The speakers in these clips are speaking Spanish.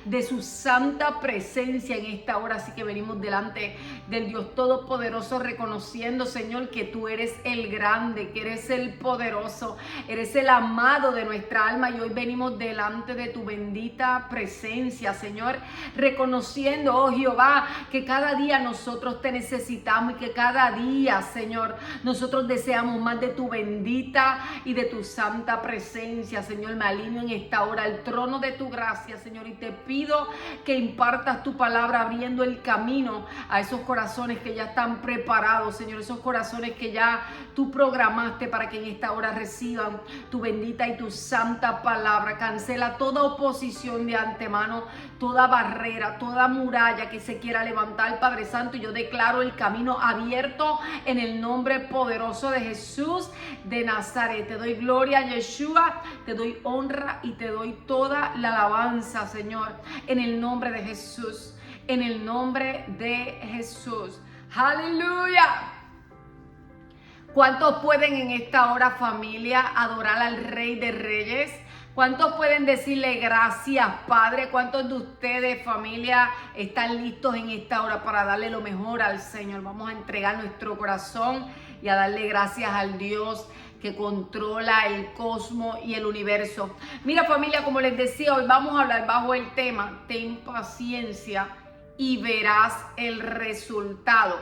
de su santa presencia en esta hora. Así que venimos delante del Dios Todopoderoso reconociendo, Señor, que tú eres el grande, que eres el poderoso, eres el amado de nuestra alma, y hoy venimos delante de tu bendita presencia, Señor, reconociendo, oh Jehová, que cada día nosotros te necesitamos y que cada día, Señor, nosotros deseamos más de tu bendita y de tu santa presencia. Señor, me alineo en esta hora al trono de tu gracia, Señor, y te pido que impartas tu palabra abriendo el camino a esos corazones que ya están preparados, Señor, esos corazones que ya tú programaste para que en esta hora reciban tu bendita y tu santa palabra. Cancela toda oposición de antemano, toda barrera, toda muralla que se quiera levantar, Padre Santo. Yo declaro el camino abierto en el nombre poderoso de Jesús de Nazaret. Te doy gloria, Yeshua, te doy honra y te doy toda la alabanza, Señor, en el nombre de Jesús, en el nombre de Jesús. ¡Aleluya! ¿Cuántos pueden en esta hora, familia, adorar al Rey de Reyes? ¿Cuántos pueden decirle gracias, Padre? ¿Cuántos de ustedes, familia, están listos en esta hora para darle lo mejor al Señor? Vamos a entregar nuestro corazón y a darle gracias al Dios que controla el cosmos y el universo. Mira, familia, como les decía, hoy vamos a hablar bajo el tema: ten paciencia y verás el resultado.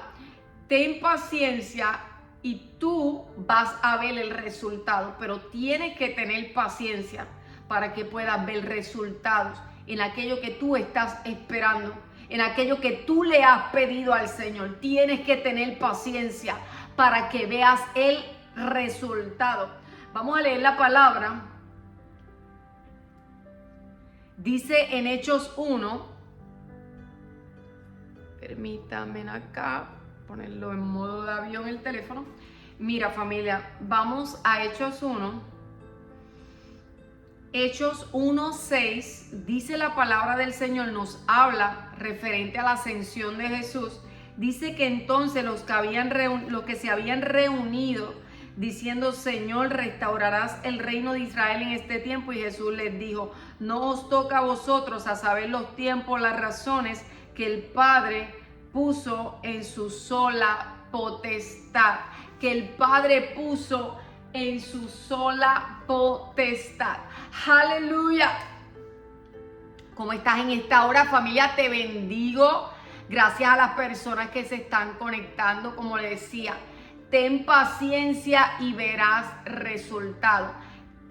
Ten paciencia y tú vas a ver el resultado, pero tienes que tener paciencia para que puedas ver resultados en aquello que tú estás esperando, en aquello que tú le has pedido al Señor. Tienes que tener paciencia para que veas el resultado. Vamos a leer la palabra. Dice en Hechos 1, permítanme acá ponerlo en modo de avión el teléfono. Mira, familia, vamos a Hechos 1. Hechos 1:6, dice la palabra del Señor, nos habla referente a la ascensión de Jesús. Dice que entonces los que se habían reunido diciendo: Señor, restaurarás el reino de Israel en este tiempo. Y Jesús les dijo: no os toca a vosotros a saber los tiempos, las razones que el Padre puso en su sola potestad. Que el Padre puso en su sola potestad. Aleluya. ¿Cómo estás en esta hora, familia? Te bendigo. Gracias a las personas que se están conectando. Como le decía, ten paciencia y verás resultado.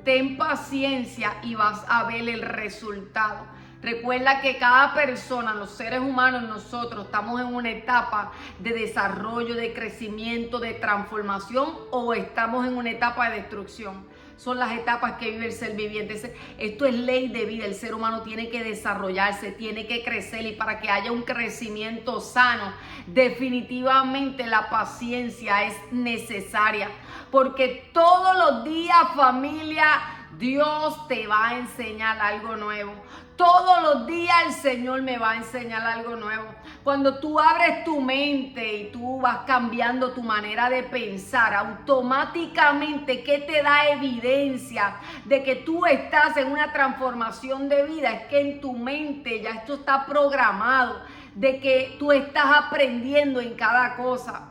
Ten paciencia y vas a ver el resultado. Recuerda que cada persona, los seres humanos, nosotros estamos en una etapa de desarrollo, de crecimiento, de transformación, o estamos en una etapa de destrucción. Son las etapas que vive el ser viviente. Esto es ley de vida. El ser humano tiene que desarrollarse, tiene que crecer, y para que haya un crecimiento sano, definitivamente la paciencia es necesaria. Porque todos los días, familia, Dios te va a enseñar algo nuevo. Todos los días el Señor me va a enseñar algo nuevo. Cuando tú abres tu mente y tú vas cambiando tu manera de pensar, automáticamente, ¿qué te da evidencia de que tú estás en una transformación de vida? Es que en tu mente ya esto está programado, de que tú estás aprendiendo en cada cosa.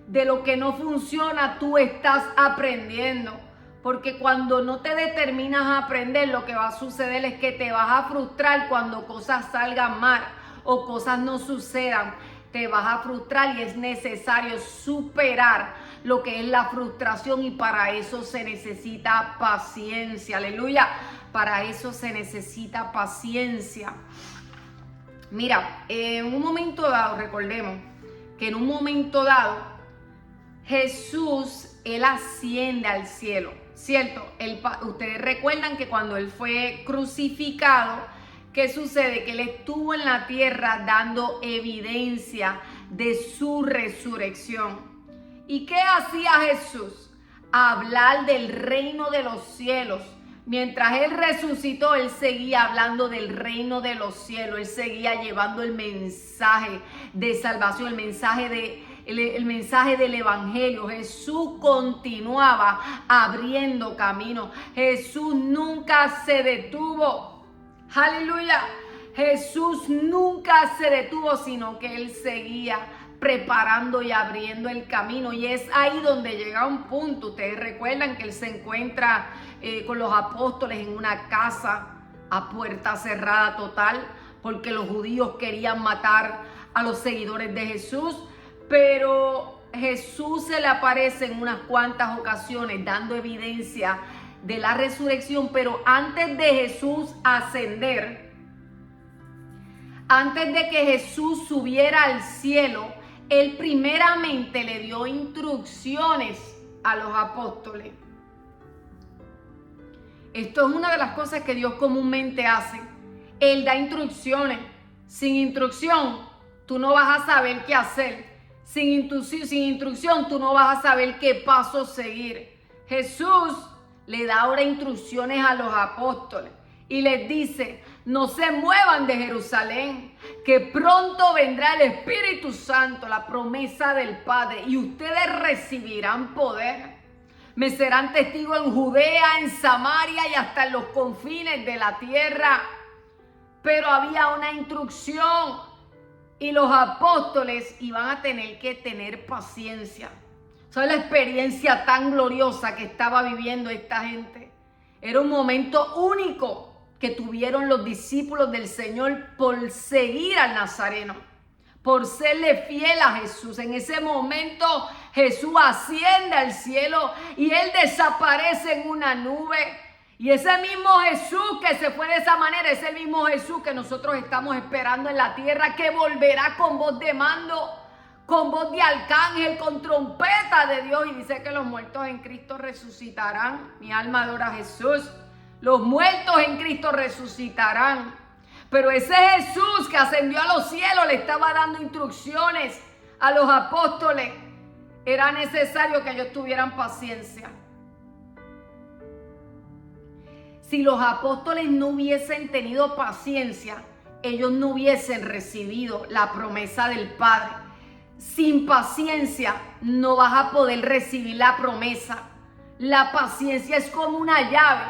De lo que no funciona, tú estás aprendiendo. Porque cuando no te determinas a aprender, lo que va a suceder es que te vas a frustrar cuando cosas salgan mal o cosas no sucedan. Te vas a frustrar, y es necesario superar lo que es la frustración, y para eso se necesita paciencia. Aleluya. Para eso se necesita paciencia. Mira, en un momento dado, recordemos que en un momento dado Jesús, Él asciende al cielo, ¿cierto? Ustedes recuerdan que cuando Él fue crucificado, ¿qué sucede? Que Él estuvo en la tierra dando evidencia de su resurrección. ¿Y qué hacía Jesús? Hablar del reino de los cielos. Mientras Él resucitó, Él seguía hablando del reino de los cielos. Él seguía llevando el mensaje de salvación, el mensaje del evangelio. Jesús continuaba abriendo camino. Jesús nunca se detuvo. Aleluya. Jesús nunca se detuvo, sino que Él seguía preparando y abriendo el camino. Y es ahí donde llega un punto. Ustedes recuerdan que Él se encuentra con los apóstoles en una casa a puerta cerrada total, porque los judíos querían matar a los seguidores de Jesús, pero Jesús se le aparece en unas cuantas ocasiones dando evidencia de la resurrección. Pero antes de Jesús ascender, antes de que Jesús subiera al cielo, Él primeramente le dio instrucciones a los apóstoles. Esto es una de las cosas que Dios comúnmente hace. Él da instrucciones. Sin instrucción, tú no vas a saber qué hacer. Sin instrucción, tú no vas a saber qué paso seguir. Jesús le da ahora instrucciones a los apóstoles y les dice: no se muevan de Jerusalén, que pronto vendrá el Espíritu Santo, la promesa del Padre, y ustedes recibirán poder. Me serán testigos en Judea, en Samaria y hasta en los confines de la tierra. Pero había una instrucción y los apóstoles iban a tener que tener paciencia. ¿Sabes la experiencia tan gloriosa que estaba viviendo esta gente? Era un momento único que tuvieron los discípulos del Señor por seguir al Nazareno, por serle fiel a Jesús. En ese momento Jesús asciende al cielo y Él desaparece en una nube. Y ese mismo Jesús que se fue de esa manera es el mismo Jesús que nosotros estamos esperando en la tierra, que volverá con voz de mando, con voz de arcángel, con trompeta de Dios. Y dice que los muertos en Cristo resucitarán. Mi alma adora a Jesús. Los muertos en Cristo resucitarán. Pero ese Jesús que ascendió a los cielos le estaba dando instrucciones a los apóstoles. Era necesario que ellos tuvieran paciencia. Si los apóstoles no hubiesen tenido paciencia, ellos no hubiesen recibido la promesa del Padre. Sin paciencia no vas a poder recibir la promesa. La paciencia es como una llave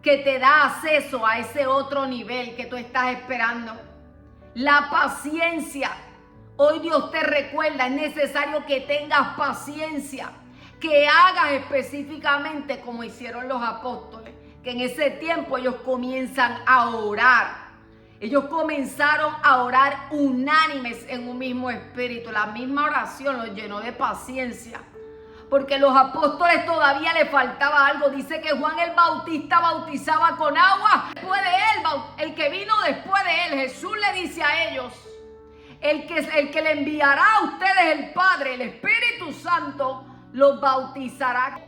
que te da acceso a ese otro nivel que tú estás esperando. La paciencia. Hoy Dios te recuerda, es necesario que tengas paciencia, que hagas específicamente como hicieron los apóstoles, que en ese tiempo ellos comienzan a orar. Ellos comenzaron a orar unánimes en un mismo espíritu. La misma oración los llenó de paciencia, porque los apóstoles todavía les faltaba algo. Dice que Juan el Bautista bautizaba con agua. Después de él, el que vino después de él, Jesús le dice a ellos: el que le enviará a ustedes el Padre, el Espíritu Santo, los bautizará.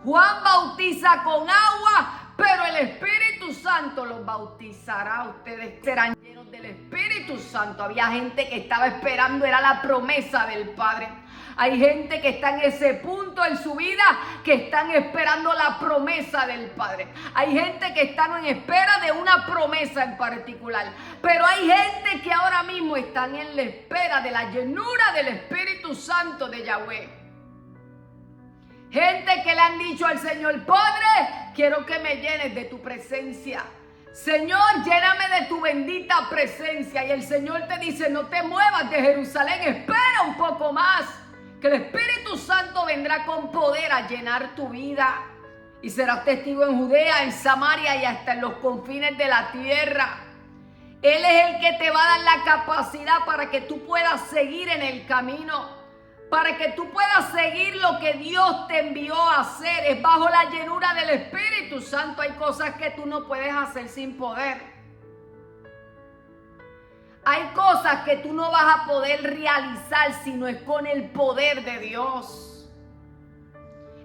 Juan bautiza con agua, pero el Espíritu Santo los bautizará. Ustedes serán llenos del Espíritu Santo. Había gente que estaba esperando, era la promesa del Padre. Hay gente que está en ese punto en su vida que están esperando la promesa del Padre. Hay gente que están en espera de una promesa en particular. Pero hay gente que ahora mismo están en la espera de la llenura del Espíritu Santo de Yahweh. Gente que le han dicho al Señor: Padre, quiero que me llenes de tu presencia. Señor, lléname de tu bendita presencia. Y el Señor te dice: no te muevas de Jerusalén, espera un poco más, que el Espíritu Santo vendrá con poder a llenar tu vida. Y serás testigo en Judea, en Samaria y hasta en los confines de la tierra. Él es el que te va a dar la capacidad para que tú puedas seguir en el camino, para que tú puedas seguir lo que Dios te envió a hacer. Es bajo la llenura del Espíritu Santo. Hay cosas que tú no puedes hacer sin poder. Hay cosas que tú no vas a poder realizar si no es con el poder de Dios.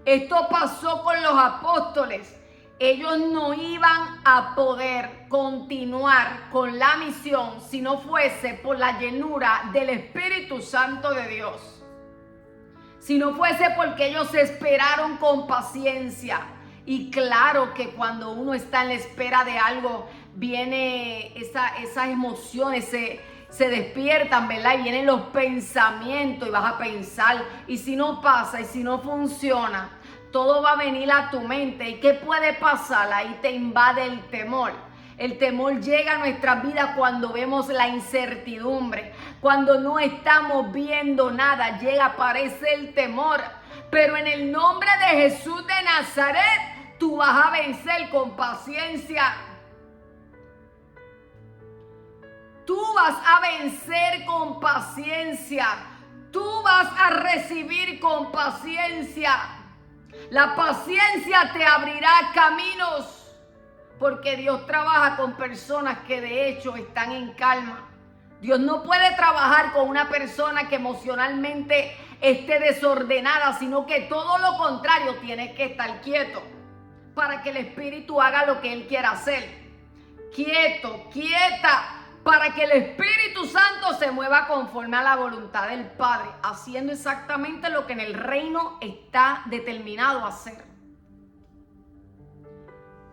Esto pasó con los apóstoles. Ellos no iban a poder continuar con la misión si no fuese por la llenura del Espíritu Santo de Dios. Si no fuese porque ellos esperaron con paciencia. Y claro que cuando uno está en la espera de algo, viene esas emociones, se despiertan, ¿verdad? Y vienen los pensamientos y vas a pensar, y si no pasa, y si no funciona, todo va a venir a tu mente. ¿Y qué puede pasar? Ahí te invade el temor. El temor llega a nuestras vidas cuando vemos la incertidumbre, cuando no estamos viendo nada, aparece el temor. Pero en el nombre de Jesús de Nazaret, tú vas a vencer con paciencia. Tú vas a vencer con paciencia. Tú vas a recibir con paciencia. La paciencia te abrirá caminos. Porque Dios trabaja con personas que de hecho están en calma. Dios no puede trabajar con una persona que emocionalmente esté desordenada, sino que todo lo contrario, tiene que estar quieto para que el Espíritu haga lo que Él quiera hacer. Quieto, quieta, para que el Espíritu Santo se mueva conforme a la voluntad del Padre, haciendo exactamente lo que en el reino está determinado a hacer.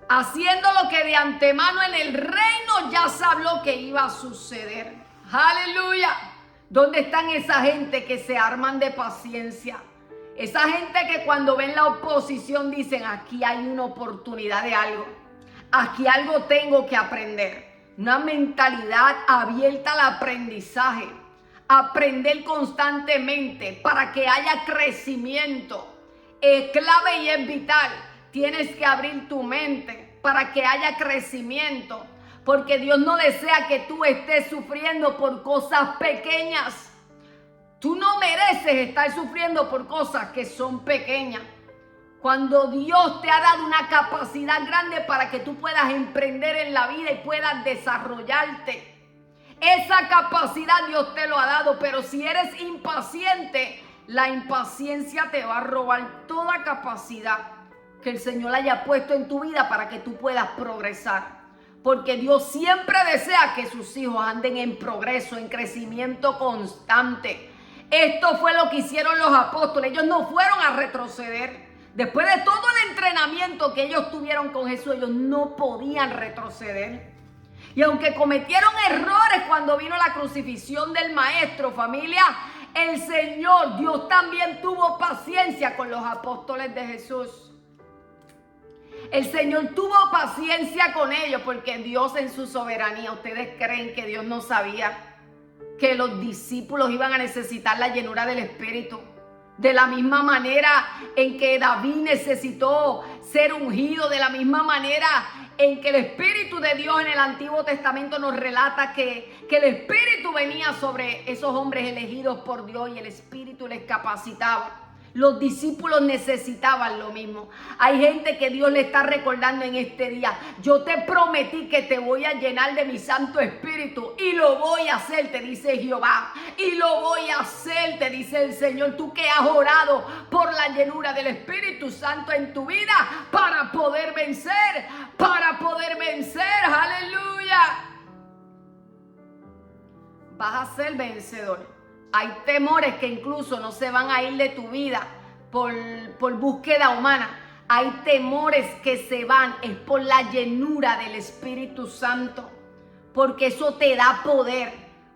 Haciendo lo que de antemano en el reino ya se habló que iba a suceder. ¡Aleluya! ¿Dónde están esa gente que se arman de paciencia? Esa gente que cuando ven la oposición dicen, aquí hay una oportunidad de algo. Aquí algo tengo que aprender. Una mentalidad abierta al aprendizaje. Aprender constantemente para que haya crecimiento. Es clave y es vital. Tienes que abrir tu mente para que haya crecimiento. Porque Dios no desea que tú estés sufriendo por cosas pequeñas. Tú no mereces estar sufriendo por cosas que son pequeñas. Cuando Dios te ha dado una capacidad grande para que tú puedas emprender en la vida y puedas desarrollarte. Esa capacidad Dios te lo ha dado, pero si eres impaciente, la impaciencia te va a robar toda capacidad que el Señor haya puesto en tu vida para que tú puedas progresar. Porque Dios siempre desea que sus hijos anden en progreso, en crecimiento constante. Esto fue lo que hicieron los apóstoles. Ellos no fueron a retroceder. Después de todo el entrenamiento que ellos tuvieron con Jesús, ellos no podían retroceder. Y aunque cometieron errores cuando vino la crucifixión del Maestro, familia, el Señor, Dios también tuvo paciencia con los apóstoles de Jesús. El Señor tuvo paciencia con ellos porque Dios en su soberanía, ¿ustedes creen que Dios no sabía que los discípulos iban a necesitar la llenura del Espíritu? De la misma manera en que David necesitó ser ungido, de la misma manera en que el Espíritu de Dios en el Antiguo Testamento nos relata que el Espíritu venía sobre esos hombres elegidos por Dios y el Espíritu les capacitaba. Los discípulos necesitaban lo mismo. Hay gente que Dios le está recordando en este día. Yo te prometí que te voy a llenar de mi Santo Espíritu y lo voy a hacer, te dice Jehová. Y lo voy a hacer, te dice el Señor. Tú que has orado por la llenura del Espíritu Santo en tu vida para poder vencer. Aleluya. Vas a ser vencedor. Hay temores que incluso no se van a ir de tu vida por búsqueda humana. Hay temores que se van, es por la llenura del Espíritu Santo. Porque eso te da poder.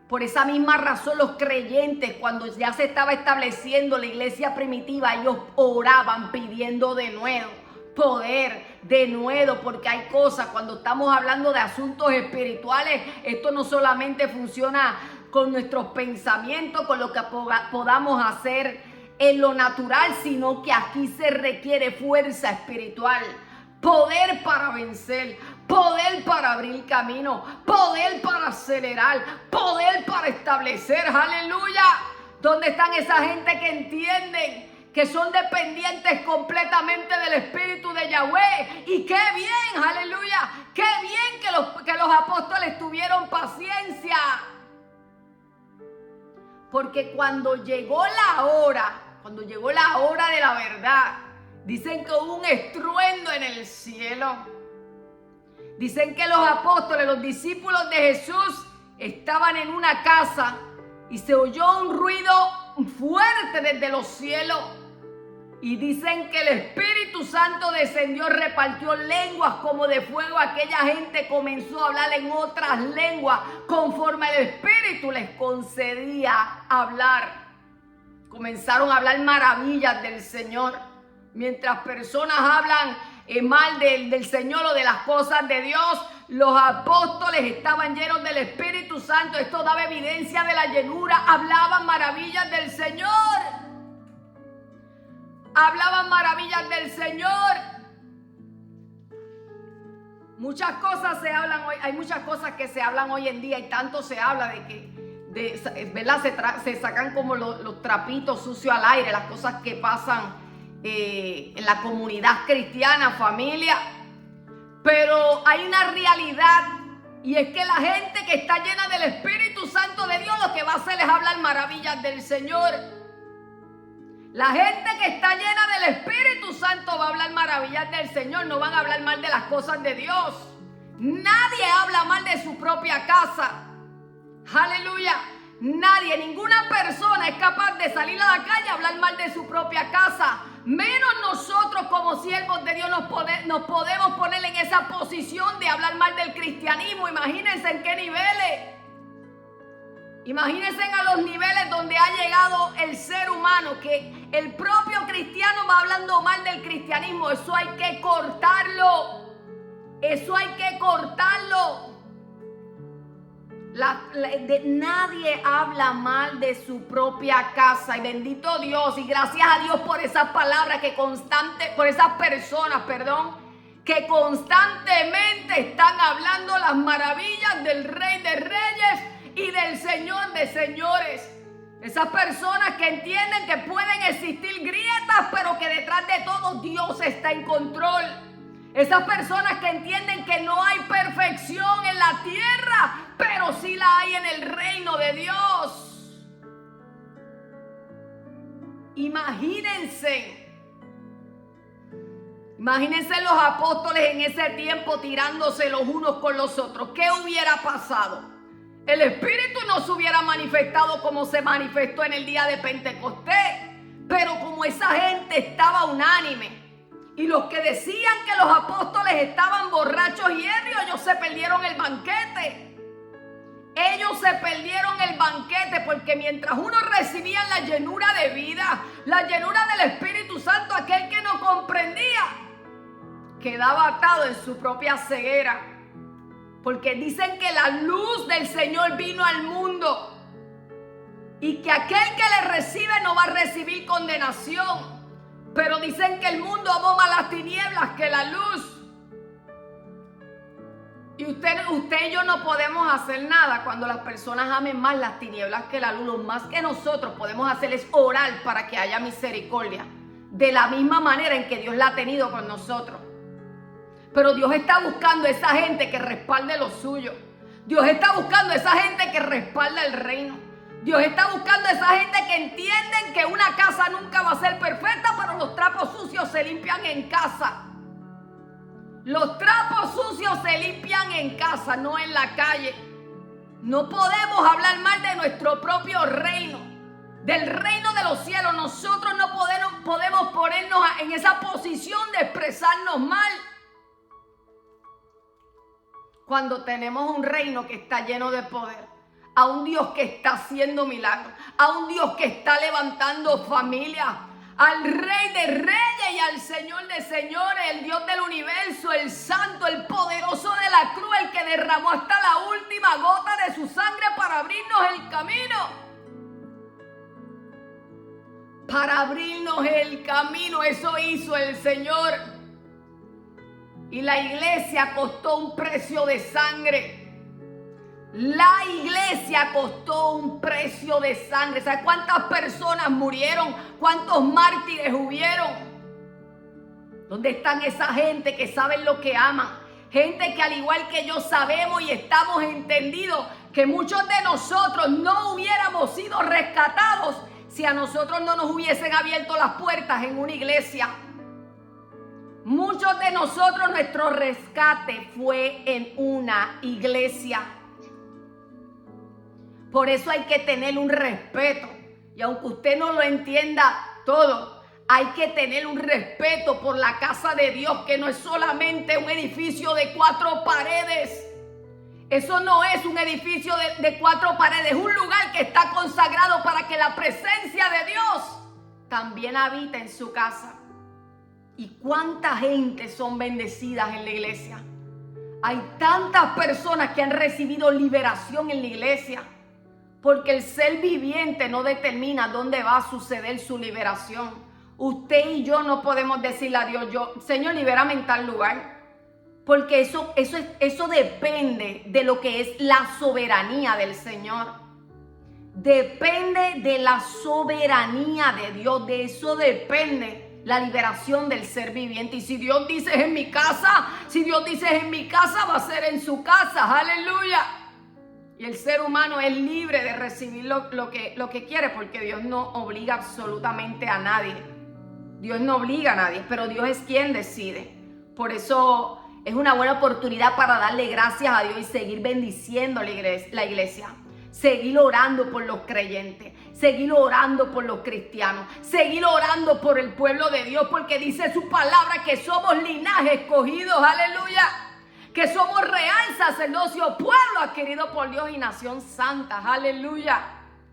Por esa misma razón los creyentes, cuando ya se estaba estableciendo la iglesia primitiva, ellos oraban pidiendo de nuevo poder, de nuevo, porque hay cosas, cuando estamos hablando de asuntos espirituales, esto no solamente funciona con nuestros pensamientos, con lo que podamos hacer en lo natural, sino que aquí se requiere fuerza espiritual, poder para vencer, poder para abrir camino, poder para acelerar, poder para establecer. Aleluya. ¿Dónde están esa gente que entienden que son dependientes completamente del Espíritu de Yahweh? Y qué bien, aleluya, qué bien que los apóstoles tuvieron paciencia. Porque cuando llegó la hora de la verdad, dicen que hubo un estruendo en el cielo. Dicen que los apóstoles, los discípulos de Jesús, estaban en una casa y se oyó un ruido fuerte desde los cielos. Y dicen que el Espíritu Santo descendió, repartió lenguas como de fuego. Aquella gente comenzó a hablar en otras lenguas conforme el Espíritu les concedía hablar. Comenzaron a hablar maravillas del Señor. Mientras personas hablan mal del Señor o de las cosas de Dios. Los apóstoles estaban llenos del Espíritu Santo. Esto daba evidencia de la llenura. Hablaban maravillas del Señor. Hablaban maravillas del Señor. Muchas cosas se hablan hoy. Hay muchas cosas que se hablan hoy en día y tanto se habla de que, ¿verdad? Se sacan como los trapitos sucios al aire, las cosas que pasan en la comunidad cristiana, familia. Pero hay una realidad, y es que la gente que está llena del Espíritu Santo de Dios, lo que va a hacer es hablar maravillas del Señor. La gente que está llena del Espíritu Santo va a hablar maravillas del Señor, no van a hablar mal de las cosas de Dios. Nadie habla mal de su propia casa. Aleluya. Nadie, ninguna persona es capaz de salir a la calle a hablar mal de su propia casa. Menos nosotros como siervos de Dios nos podemos poner en esa posición de hablar mal del cristianismo. Imagínense en qué niveles. Imagínense a los niveles donde ha llegado el ser humano, que el propio cristiano va hablando mal del cristianismo. Eso hay que cortarlo. Eso hay que cortarlo. Nadie habla mal de su propia casa, y bendito Dios y gracias a Dios por esas palabras por esas personas, que constantemente están hablando las maravillas del Rey de Reyes y del Señor de Señores. Esas personas que entienden que pueden existir grietas, pero que detrás de todo Dios está en control. Esas personas que entienden que no hay perfección en la tierra, pero sí la hay en el reino de Dios. Imagínense los apóstoles en ese tiempo tirándose los unos con los otros. ¿Qué hubiera pasado? El Espíritu no se hubiera manifestado como se manifestó en el día de Pentecostés, pero como esa gente estaba unánime, y los que decían que los apóstoles estaban borrachos y ebrios, ellos se perdieron el banquete. Ellos se perdieron el banquete porque mientras unos recibían la llenura de vida, la llenura del Espíritu Santo, aquel que no comprendía quedaba atado en su propia ceguera. Porque dicen que la luz del Señor vino al mundo y que aquel que le recibe no va a recibir condenación. Pero dicen que el mundo amó más las tinieblas que la luz. Y usted y yo no podemos hacer nada cuando las personas amen más las tinieblas que la luz. Lo más que nosotros podemos hacer es orar para que haya misericordia, de la misma manera en que Dios la ha tenido con nosotros. Pero Dios está buscando a esa gente que respalde lo suyo. Dios está buscando a esa gente que respalda el reino. Dios está buscando a esa gente que entienden que una casa nunca va a ser perfecta, pero los trapos sucios se limpian en casa. Los trapos sucios se limpian en casa, no en la calle. No podemos hablar mal de nuestro propio reino, del reino de los cielos. Nosotros no podemos ponernos en esa posición de expresarnos mal, cuando tenemos un reino que está lleno de poder, a un Dios que está haciendo milagros, a un Dios que está levantando familias, al Rey de Reyes y al Señor de Señores, el Dios del universo, el Santo, el poderoso de la cruz, el que derramó hasta la última gota de su sangre para abrirnos el camino. Para abrirnos el camino, eso hizo el Señor. Y la iglesia costó un precio de sangre. La iglesia costó un precio de sangre. ¿Sabes cuántas personas murieron? ¿Cuántos mártires hubieron? ¿Dónde están esa gente que saben lo que aman? Gente que al igual que yo sabemos y estamos entendidos que muchos de nosotros no hubiéramos sido rescatados si a nosotros no nos hubiesen abierto las puertas en una iglesia. Muchos de nosotros, nuestro rescate fue en una iglesia. Por eso hay que tener un respeto. Y aunque usted no lo entienda todo, hay que tener un respeto por la casa de Dios, que no es solamente un edificio de 4 paredes. Eso no es un edificio de 4 paredes, es un lugar que está consagrado para que la presencia de Dios también habite en su casa. ¿Y cuánta gente son bendecidas en la iglesia? Hay tantas personas que han recibido liberación en la iglesia, porque el ser viviente no determina dónde va a suceder su liberación. Usted y yo no podemos decirle a Dios, Señor, libérame en tal lugar, porque eso depende de lo que es la soberanía del Señor. Depende de la soberanía de Dios, de eso depende la liberación del ser viviente. Y si Dios dice es en mi casa, va a ser en su casa, aleluya. Y el ser humano es libre de recibir lo que quiere, porque Dios no obliga absolutamente a nadie. Dios no obliga a nadie, pero Dios es quien decide. Por eso es una buena oportunidad para darle gracias a Dios y seguir bendiciendo la iglesia. Seguir orando por los creyentes, seguir orando por los cristianos, seguir orando por el pueblo de Dios, porque dice su palabra que somos linaje escogidos, aleluya, que somos real sacerdocio, pueblo adquirido por Dios y nación santa, aleluya.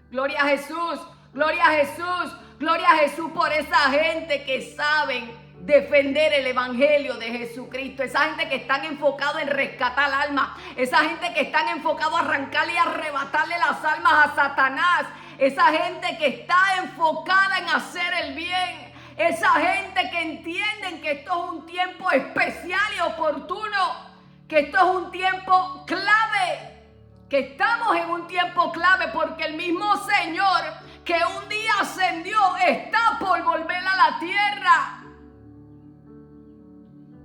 Gloria a Jesús, gloria a Jesús, gloria a Jesús por esa gente que saben defender el evangelio de Jesucristo, esa gente que están enfocados en rescatar almas, esa gente que están enfocados a arrancarle y arrebatarle las almas a Satanás, esa gente que está enfocada en hacer el bien, esa gente que entienden que esto es un tiempo especial y oportuno, que esto es un tiempo clave, que estamos en un tiempo clave, porque el mismo Señor que un día ascendió está por volver a la tierra.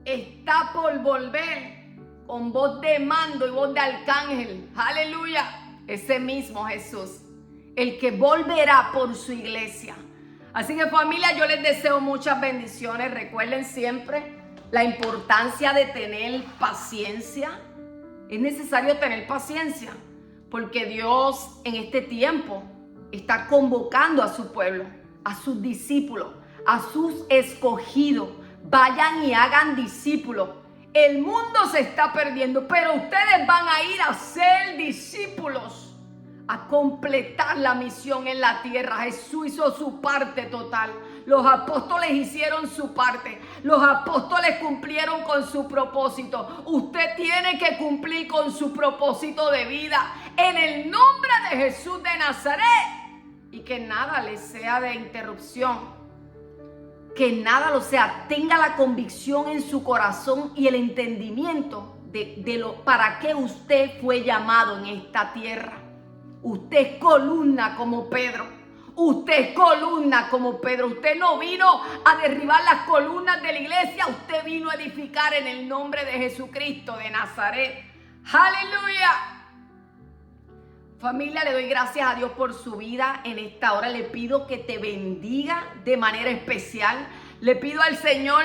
Está por volver con voz de mando y voz de arcángel. Aleluya. Ese mismo Jesús, el que volverá por su iglesia. Así que, familia, yo les deseo muchas bendiciones. Recuerden siempre la importancia de tener paciencia. Es necesario tener paciencia, porque Dios en este tiempo está convocando a su pueblo, a sus discípulos, a sus escogidos. Vayan y hagan discípulos. El mundo se está perdiendo, pero ustedes van a ir a ser discípulos, a completar la misión en la tierra. Jesús hizo su parte total. Los apóstoles hicieron su parte. Los apóstoles cumplieron con su propósito. Usted tiene que cumplir con su propósito de vida en el nombre de Jesús de Nazaret. Y que nada le sea de interrupción. Que nada lo sea, tenga la convicción en su corazón y el entendimiento de lo para qué usted fue llamado en esta tierra. Usted es columna como Pedro. Usted es columna como Pedro. Usted no vino a derribar las columnas de la iglesia. Usted vino a edificar en el nombre de Jesucristo de Nazaret. ¡Aleluya! Familia, le doy gracias a Dios por su vida en esta hora. Le pido que te bendiga de manera especial. Le pido al Señor